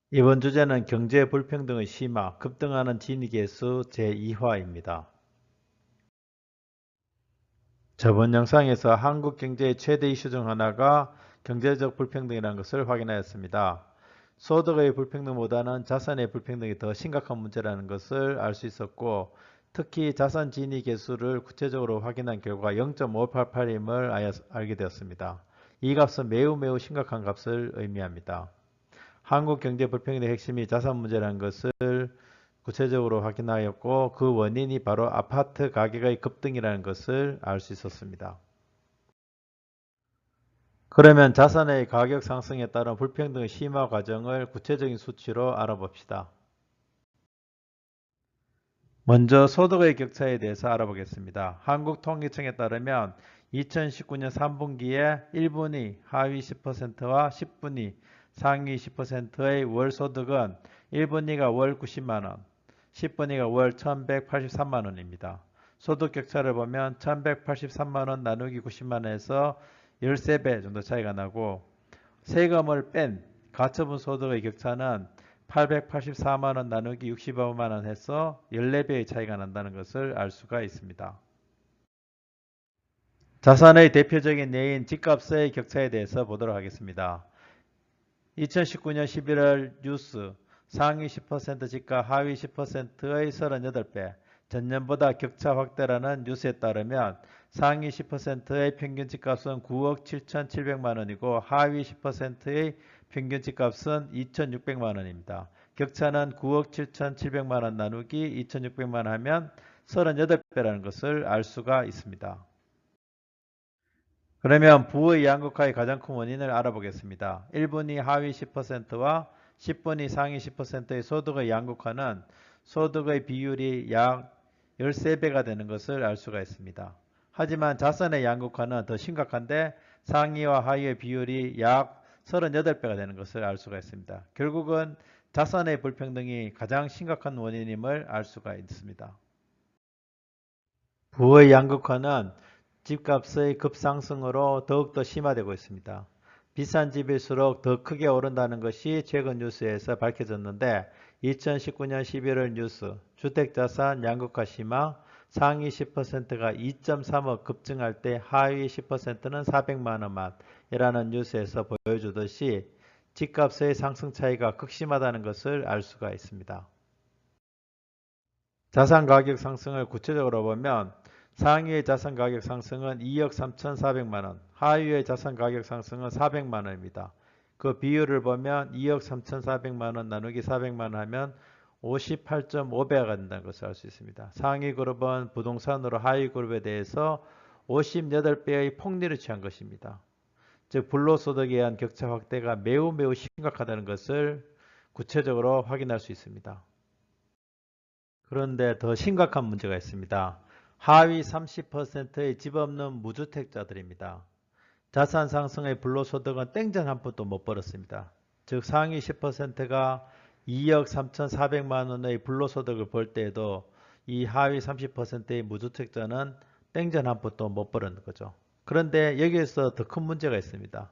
이번 주제는 경제 불평등의 심화, 급등하는 지니계수 제2화입니다. 저번 영상에서 한국 경제의 최대 이슈 중 하나가 경제적 불평등이라는 것을 확인하였습니다. 소득의 불평등보다는 자산의 불평등이 더 심각한 문제라는 것을 알 수 있었고, 특히 자산 지니 계수를 구체적으로 확인한 결과 0.588임을 알게 되었습니다. 이 값은 매우 심각한 값을 의미합니다. 한국 경제 불평등의 핵심이 자산 문제라는 것을 구체적으로 확인하였고, 그 원인이 바로 아파트 가격의 급등이라는 것을 알 수 있었습니다. 그러면 자산의 가격 상승에 따른 불평등의 심화 과정을 구체적인 수치로 알아봅시다. 먼저 소득의 격차에 대해서 알아보겠습니다. 한국통계청에 따르면 2019년 3분기에 1분위 하위 10%와 10분위 상위 10%의 월 소득은 1분위가 월 90만원, 10분위가 월 1183만원입니다. 소득 격차를 보면 1183만원 나누기 90만원에서 13배 정도 차이가 나고, 세금을 뺀 가처분 소득의 격차는 884만원 나누기 65만원 해서 14배의 차이가 난다는 것을 알 수가 있습니다. 자산의 대표적인 예인 집값의 격차에 대해서 보도록 하겠습니다. 2019년 11월 뉴스 상위 10% 집값 하위 10%의 38배 전년보다 격차 확대라는 뉴스에 따르면 상위 10%의 평균 집값은 9억 7,700만 원이고 하위 10%의 평균 집값은 2,600만 원입니다. 격차는 9억 7,700만 원 나누기 2,600만 원 하면 38배라는 것을 알 수가 있습니다. 그러면 부의 양극화의 가장 큰 원인을 알아보겠습니다. 1분위 하위 10%와 10분위 상위 10%의 소득의 양극화는 소득의 비율이 약 13배가 되는 것을 알 수가 있습니다. 하지만 자산의 양극화는 더 심각한데 상위와 하위의 비율이 약 38배가 되는 것을 알 수가 있습니다. 결국은 자산의 불평등이 가장 심각한 원인임을 알 수가 있습니다. 부의 양극화는 집값의 급상승으로 더욱더 심화되고 있습니다. 비싼 집일수록 더 크게 오른다는 것이 최근 뉴스에서 밝혀졌는데 2019년 11월 뉴스 주택자산 양극화 심화 상위 10%가 2.3억 급증할 때 하위 10%는 400만 원만 이라는 뉴스에서 보여주듯이 집값의 상승 차이가 극심하다는 것을 알 수가 있습니다. 자산 가격 상승을 구체적으로 보면 상위의 자산 가격 상승은 2억 3,400만 원, 하위의 자산 가격 상승은 400만 원입니다. 그 비율을 보면 2억 3,400만 원 나누기 400만 원 하면 58.5배가 된다는 것을 알 수 있습니다. 상위 그룹은 부동산으로 하위 그룹에 대해서 58배의 폭리를 취한 것입니다. 즉 불로소득에 의한 격차 확대가 매우 심각하다는 것을 구체적으로 확인할 수 있습니다. 그런데 더 심각한 문제가 있습니다. 하위 30%의 집 없는 무주택자들입니다. 자산 상승의 불로소득은 땡전 한 푼도 못 벌었습니다. 즉 상위 10%가 2억 3,400만 원의 불로소득을 벌 때에도 이 하위 30%의 무주택자는 땡전 한 푼도 못 버는 거죠. 그런데 여기에서 더 큰 문제가 있습니다.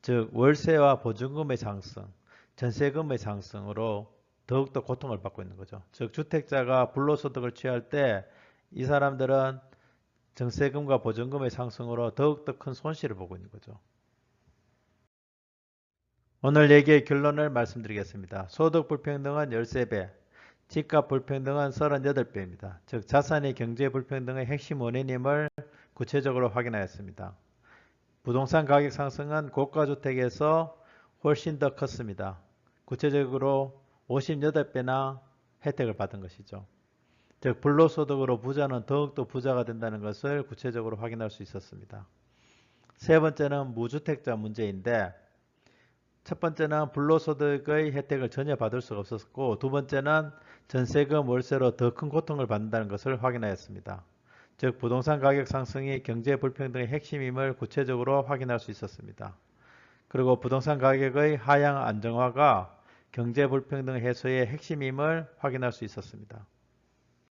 즉 월세와 보증금의 상승, 전세금의 상승으로 더욱더 고통을 받고 있는 거죠. 즉 주택자가 불로소득을 취할 때 이 사람들은 전세금과 보증금의 상승으로 더욱더 큰 손실을 보고 있는 거죠. 오늘 얘기의 결론을 말씀드리겠습니다. 소득 불평등은 13배, 집값 불평등은 38배입니다. 즉 자산의 경제 불평등의 핵심 원인임을 구체적으로 확인하였습니다. 부동산 가격 상승은 고가주택에서 훨씬 더 컸습니다. 구체적으로 58배나 혜택을 받은 것이죠. 즉 불로소득으로 부자는 더욱더 부자가 된다는 것을 구체적으로 확인할 수 있었습니다. 세 번째는 무주택자 문제인데 첫 번째는 불로소득의 혜택을 전혀 받을 수가 없었고 두 번째는 전세금 월세로 더 큰 고통을 받는다는 것을 확인하였습니다. 즉 부동산 가격 상승이 경제 불평등의 핵심임을 구체적으로 확인할 수 있었습니다. 그리고 부동산 가격의 하향 안정화가 경제 불평등 해소의 핵심임을 확인할 수 있었습니다.